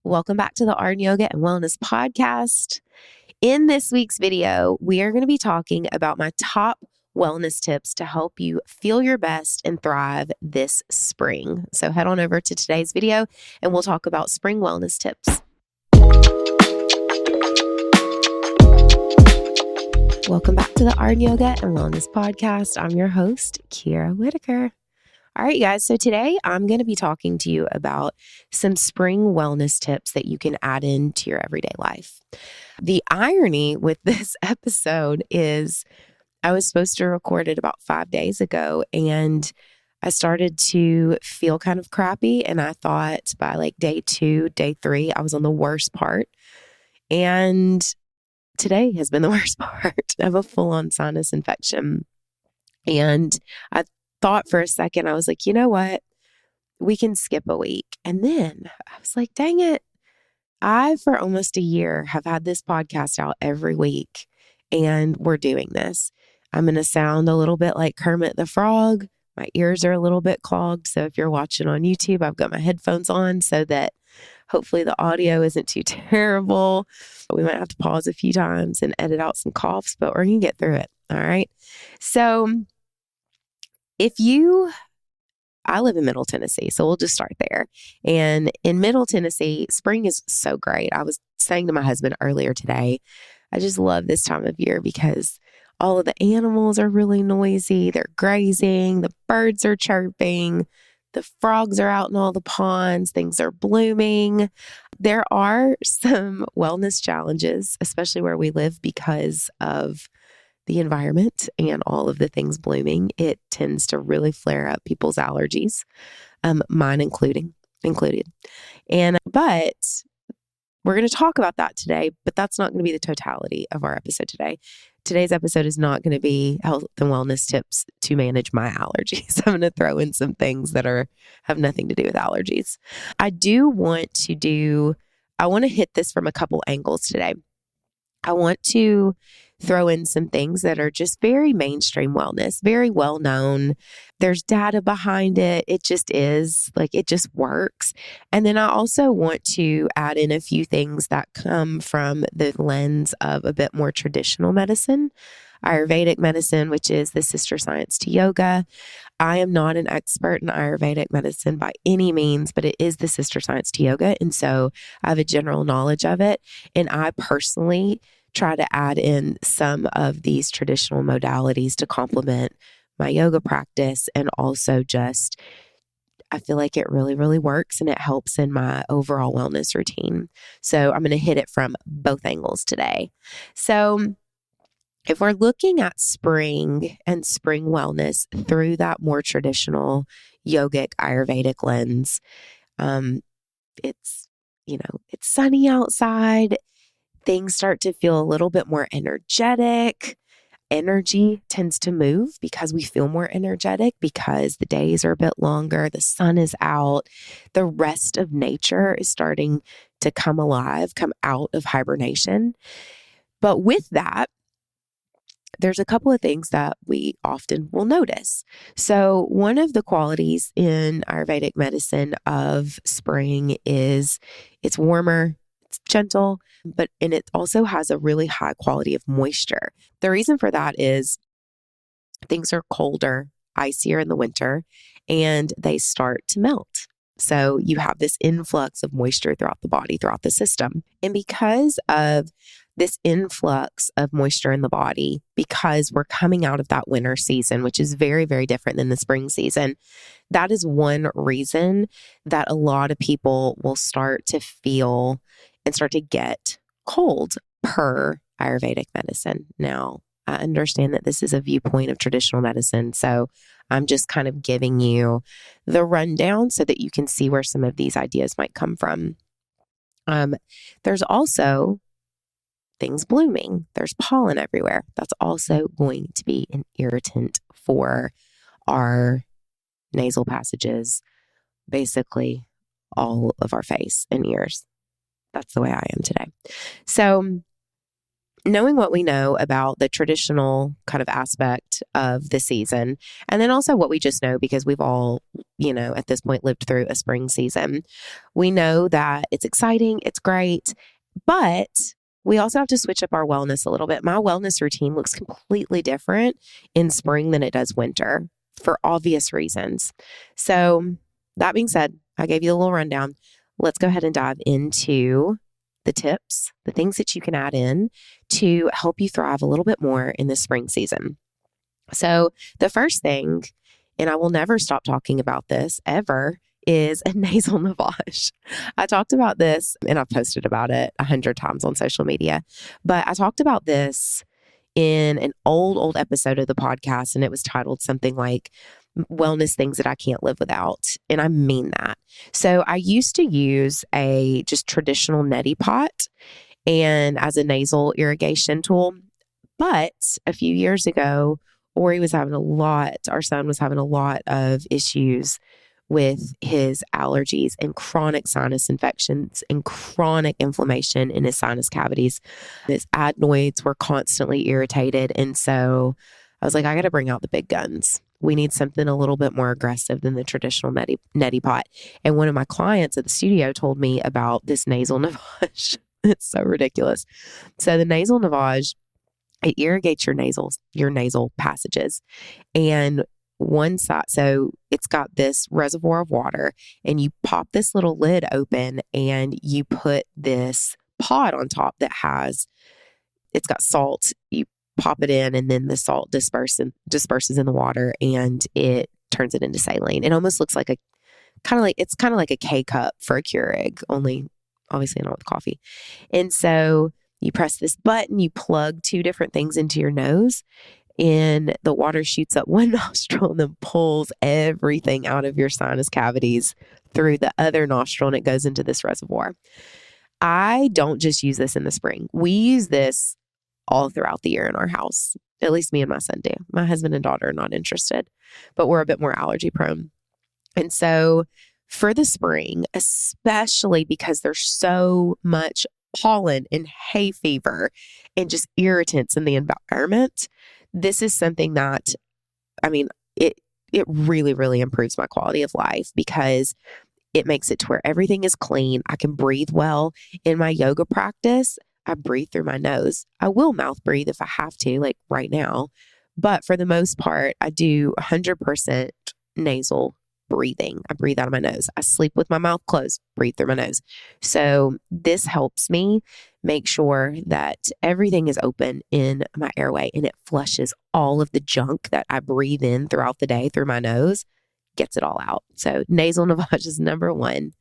Welcome back to the Art and Yoga and Wellness Podcast. In this week's video, we are going to be talking about my top wellness tips to help you feel your best and thrive this spring. So head on over to today's video and we'll talk about spring wellness tips. Welcome back to the Art and Yoga and Wellness Podcast. I'm your host, Kira Whitaker. All right, guys. So today I'm going to be talking to you about some spring wellness tips that you can add into your everyday life. The irony with this episode is I was supposed to record it about 5 days ago, and I started to feel kind of crappy. And I thought by like day 2, day 3, I was on the worst part. And today has been the worst part. I have a full-on sinus infection. And I thought for a second, I was like, you know what? We can skip a week. And then I was like, dang it. I, for almost a year, have had this podcast out every week, and we're doing this. I'm going to sound a little bit like Kermit the Frog. My ears are a little bit clogged. So if you're watching on YouTube, I've got my headphones on so that hopefully the audio isn't too terrible. We might have to pause a few times and edit out some coughs, but we're going to get through it. All right. So I live in Middle Tennessee, so we'll just start there. And in Middle Tennessee, spring is so great. I was saying to my husband earlier today, I just love this time of year because all of the animals are really noisy. They're grazing, the birds are chirping, the frogs are out in all the ponds, things are blooming. There are some wellness challenges, especially where we live because of the environment and all of the things blooming. It tends to really flare up people's allergies, mine included. But we're going to talk about that today, but that's not going to be the totality of our episode today. Today's episode is not going to be health and wellness tips to manage my allergies. I'm going to throw in some things that have nothing to do with allergies. I want to hit this from a couple angles today. I want to throw in some things that are just very mainstream wellness, very well known. There's data behind it. It just is it just works. And then I also want to add in a few things that come from the lens of a bit more traditional medicine, Ayurvedic medicine, which is the sister science to yoga. I am not an expert in Ayurvedic medicine by any means, but it is the sister science to yoga. And so I have a general knowledge of it. And I personally try to add in some of these traditional modalities to complement my yoga practice. And also I feel like it really, really works and it helps in my overall wellness routine. So I'm going to hit it from both angles today. So if we're looking at spring and spring wellness through that more traditional yogic Ayurvedic lens, it's sunny outside. Things start to feel a little bit more energetic. Energy tends to move because we feel more energetic because the days are a bit longer. The sun is out. The rest of nature is starting to come alive, come out of hibernation. But with that, there's a couple of things that we often will notice. So one of the qualities in Ayurvedic medicine of spring is it's warmer, it's gentle, and it also has a really high quality of moisture. The reason for that is things are colder, icier in the winter, and they start to melt. So you have this influx of moisture throughout the body, throughout the system. And because of this influx of moisture in the body, because we're coming out of that winter season, which is very, very different than the spring season, that is one reason that a lot of people will start to feel and start to get cold per Ayurvedic medicine. Now, I understand that this is a viewpoint of traditional medicine, so I'm just kind of giving you the rundown so that you can see where some of these ideas might come from. There's also things blooming. There's pollen everywhere. That's also going to be an irritant for our nasal passages, basically all of our face and ears. That's the way I am today. So knowing what we know about the traditional kind of aspect of the season, and then also what we just know because we've all, at this point lived through a spring season, we know that it's exciting, it's great, but we also have to switch up our wellness a little bit. My wellness routine looks completely different in spring than it does winter for obvious reasons. So that being said, I gave you a little rundown. Let's go ahead and dive into the tips, the things that you can add in to help you thrive a little bit more in the spring season. So the first thing, and I will never stop talking about this ever, is a nasal lavage. I talked about this and I've posted about it 100 times on social media, but I talked about this in an old episode of the podcast, and it was titled something like wellness things that I can't live without. And I mean that. So I used to use a just traditional neti pot and as a nasal irrigation tool. But a few years ago, our son was having a lot of issues with his allergies and chronic sinus infections and chronic inflammation in his sinus cavities. His adenoids were constantly irritated. And so I was like, I got to bring out the big guns. We need something a little bit more aggressive than the traditional neti pot. And one of my clients at the studio told me about this nasal lavage. It's so ridiculous. So the nasal lavage, it irrigates your nasal passages. And one side, so it's got this reservoir of water, and you pop this little lid open and you put this pot on top it's got salt. You pop it in, and then the salt disperses in the water, and it turns it into saline. It almost looks like it's kind of like a K-cup for a Keurig, only obviously not with coffee. And so you press this button, you plug two different things into your nose, and the water shoots up one nostril and then pulls everything out of your sinus cavities through the other nostril, and it goes into this reservoir. I don't just use this in the spring. We use this all throughout the year in our house. At least me and my son do. My husband and daughter are not interested, but we're a bit more allergy prone. And so for the spring, especially because there's so much pollen and hay fever and just irritants in the environment, this is something that, it really, really improves my quality of life because it makes it to where everything is clean. I can breathe well. In my yoga practice, I breathe through my nose. I will mouth breathe if I have to, like right now. But for the most part, I do 100% nasal breathing. I breathe out of my nose. I sleep with my mouth closed, breathe through my nose. So this helps me make sure that everything is open in my airway, and it flushes all of the junk that I breathe in throughout the day through my nose, gets it all out. So nasal lavage is number one.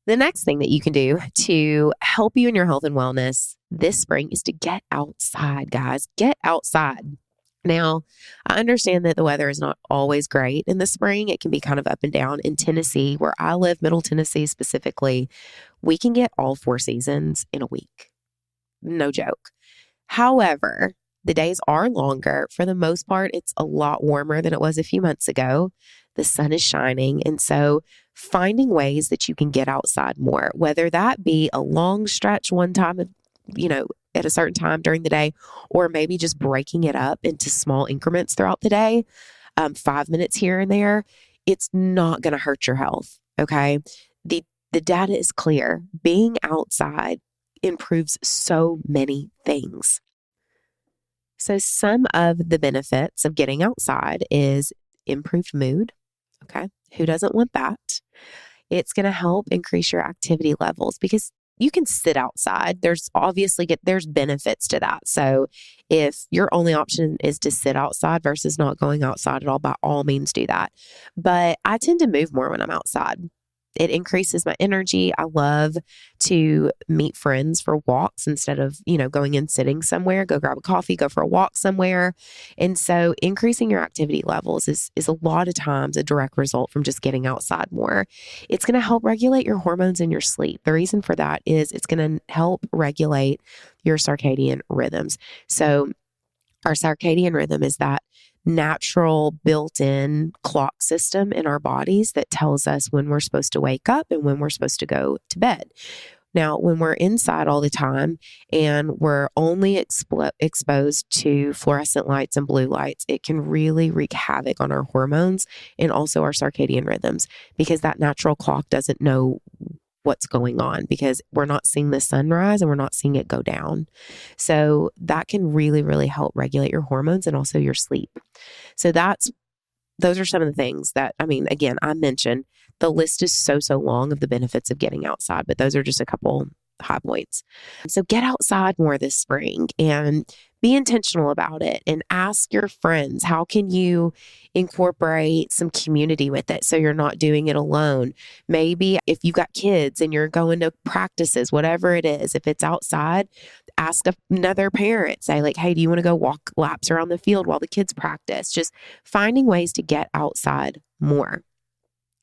The next thing that you can do to help you in your health and wellness this spring is to get outside, guys. Get outside. Now, I understand that the weather is not always great in the spring. It can be kind of up and down. In Tennessee, where I live, Middle Tennessee specifically, we can get all 4 seasons in a week. No joke. However, the days are longer. For the most part, it's a lot warmer than it was a few months ago. The sun is shining. And so finding ways that you can get outside more, whether that be a long stretch one time, at a certain time during the day, or maybe just breaking it up into small increments throughout the day, 5 minutes here and there, it's not going to hurt your health. Okay. The data is clear. Being outside improves so many things. So some of the benefits of getting outside is improved mood. Okay. Who doesn't want that? It's going to help increase your activity levels because you can sit outside. There's benefits to that. So if your only option is to sit outside versus not going outside at all, by all means do that. But I tend to move more when I'm outside. It increases my energy. I love to meet friends for walks instead of, going and sitting somewhere. Go grab a coffee, go for a walk somewhere. And so increasing your activity levels is a lot of times a direct result from just getting outside more. It's going to help regulate your hormones in your sleep. The reason for that is it's going to help regulate your circadian rhythms. So our circadian rhythm is that natural built-in clock system in our bodies that tells us when we're supposed to wake up and when we're supposed to go to bed. Now, when we're inside all the time and we're only exposed to fluorescent lights and blue lights, it can really wreak havoc on our hormones and also our circadian rhythms, because that natural clock doesn't know what's going on, because we're not seeing the sunrise and we're not seeing it go down. So that can really, really help regulate your hormones and also your sleep. So those are some of the things that, I mean, again, I mentioned the list is so long of the benefits of getting outside, but those are just a couple high points. So get outside more this spring and be intentional about it, and ask your friends, how can you incorporate some community with it so you're not doing it alone? Maybe if you've got kids and you're going to practices, whatever it is, if it's outside, ask another parent, say like, hey, do you want to go walk laps around the field while the kids practice? Just finding ways to get outside more.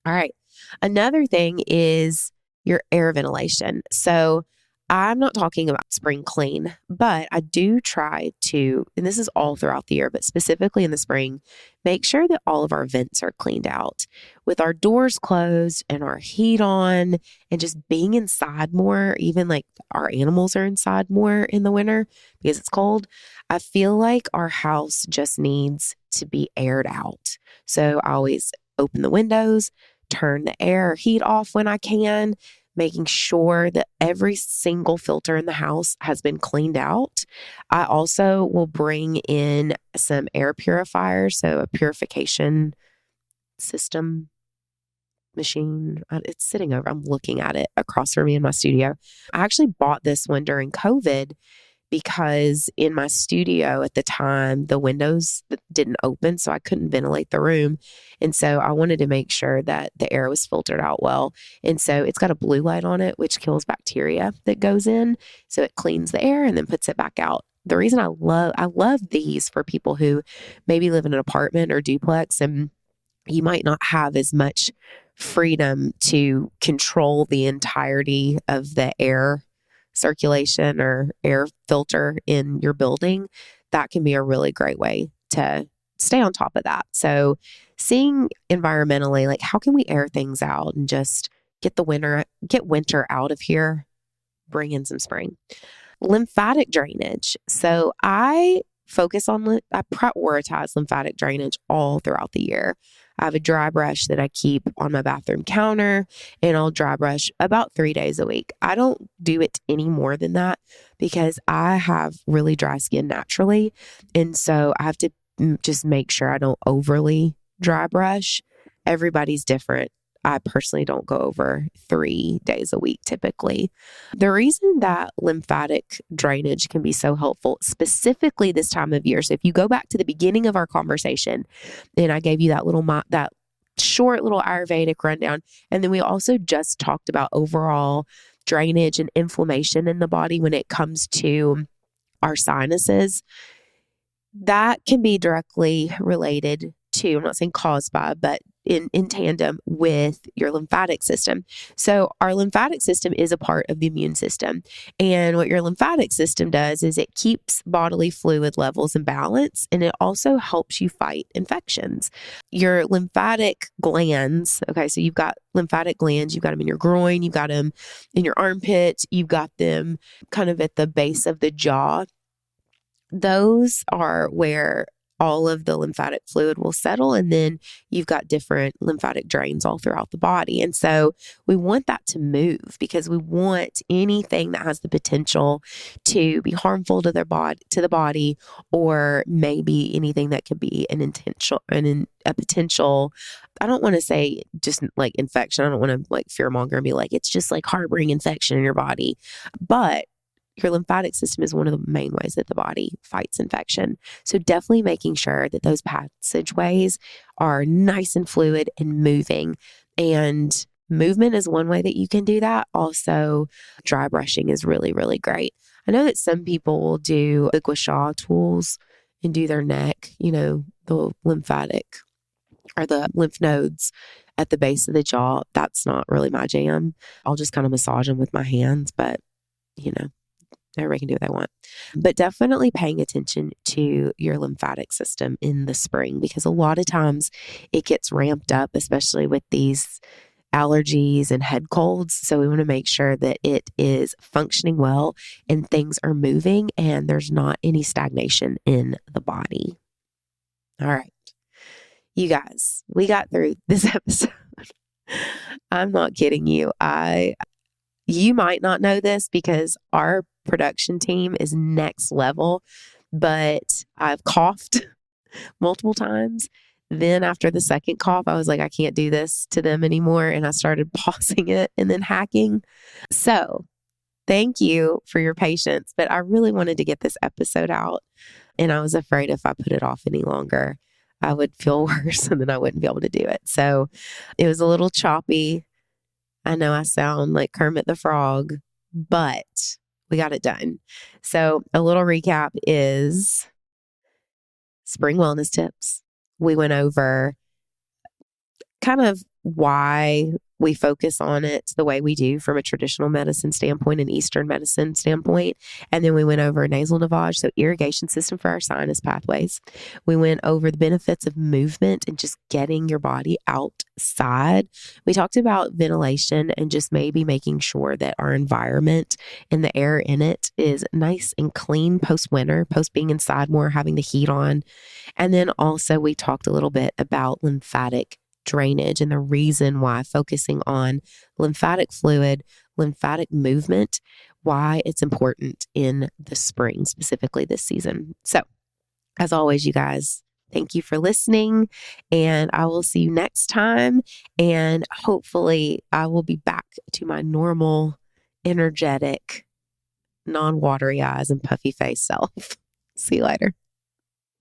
All right. Another thing is your air ventilation. So I'm not talking about spring clean, but I do try to, and this is all throughout the year, but specifically in the spring, make sure that all of our vents are cleaned out with our doors closed and our heat on, and just being inside more. Even like our animals are inside more in the winter because it's cold. I feel like our house just needs to be aired out. So I always open the windows, turn the air or heat off when I can, making sure that every single filter in the house has been cleaned out. I also will bring in some air purifiers, so a purification system machine. It's sitting over, I'm looking at it across from me in my studio. I actually bought this one during COVID because in my studio at the time, the windows didn't open, so I couldn't ventilate the room. And so I wanted to make sure that the air was filtered out well. And so it's got a blue light on it, which kills bacteria that goes in. So it cleans the air and then puts it back out. The reason I love these for people who maybe live in an apartment or duplex, and you might not have as much freedom to control the entirety of the air circulation or air filter in your building. That can be a really great way to stay on top of that. So seeing environmentally, like, how can we air things out and just get winter out of here, bring in some spring. Lymphatic drainage. So I prioritize lymphatic drainage all throughout the year. I have a dry brush that I keep on my bathroom counter, and I'll dry brush about 3 days a week. I don't do it any more than that because I have really dry skin naturally. And so I have to just make sure I don't overly dry brush. Everybody's different. I personally don't go over 3 days a week typically. The reason that lymphatic drainage can be so helpful, specifically this time of year. So if you go back to the beginning of our conversation, and I gave you that short little Ayurvedic rundown, and then we also just talked about overall drainage and inflammation in the body when it comes to our sinuses. That can be directly related to, I'm not saying caused by, but in tandem with your lymphatic system. So our lymphatic system is a part of the immune system. And what your lymphatic system does is it keeps bodily fluid levels in balance, and it also helps you fight infections. Your lymphatic glands, okay, so you've got lymphatic glands, you've got them in your groin, you've got them in your armpits, you've got them kind of at the base of the jaw. Those are where all of the lymphatic fluid will settle. And then you've got different lymphatic drains all throughout the body. And so we want that to move because we want anything that has the potential to be harmful to the body, or maybe anything that could be a potential, I don't want to say just like infection. I don't want to like fearmonger and be like, it's just like harboring infection in your body. But your lymphatic system is one of the main ways that the body fights infection. So definitely making sure that those passageways are nice and fluid and moving. And movement is one way that you can do that. Also, dry brushing is really, really great. I know that some people will do the gua sha tools and do their neck, the lymphatic or the lymph nodes at the base of the jaw. That's not really my jam. I'll just kind of massage them with my hands, but everybody can do what they want. But definitely paying attention to your lymphatic system in the spring, because a lot of times it gets ramped up, especially with these allergies and head colds. So we want to make sure that it is functioning well and things are moving and there's not any stagnation in the body. All right. You guys, we got through this episode. I'm not kidding you. You might not know this because our production team is next level, but I've coughed multiple times. Then after the second cough, I was like, I can't do this to them anymore. And I started pausing it and then hacking. So thank you for your patience. But I really wanted to get this episode out. And I was afraid if I put it off any longer, I would feel worse and then I wouldn't be able to do it. So it was a little choppy. I know I sound like Kermit the Frog, but we got it done. So a little recap is spring wellness tips. We went over kind of why we focus on it the way we do from a traditional medicine standpoint and Eastern medicine standpoint. And then we went over nasal lavage, so irrigation system for our sinus pathways. We went over the benefits of movement and just getting your body outside. We talked about ventilation and just maybe making sure that our environment and the air in it is nice and clean post-winter, post being inside more, having the heat on. And then also we talked a little bit about lymphatic drainage and the reason why focusing on lymphatic fluid, lymphatic movement, why it's important in the spring, specifically this season. So as always, you guys, thank you for listening and I will see you next time. And hopefully I will be back to my normal, energetic, non-watery eyes and puffy face self. See you later.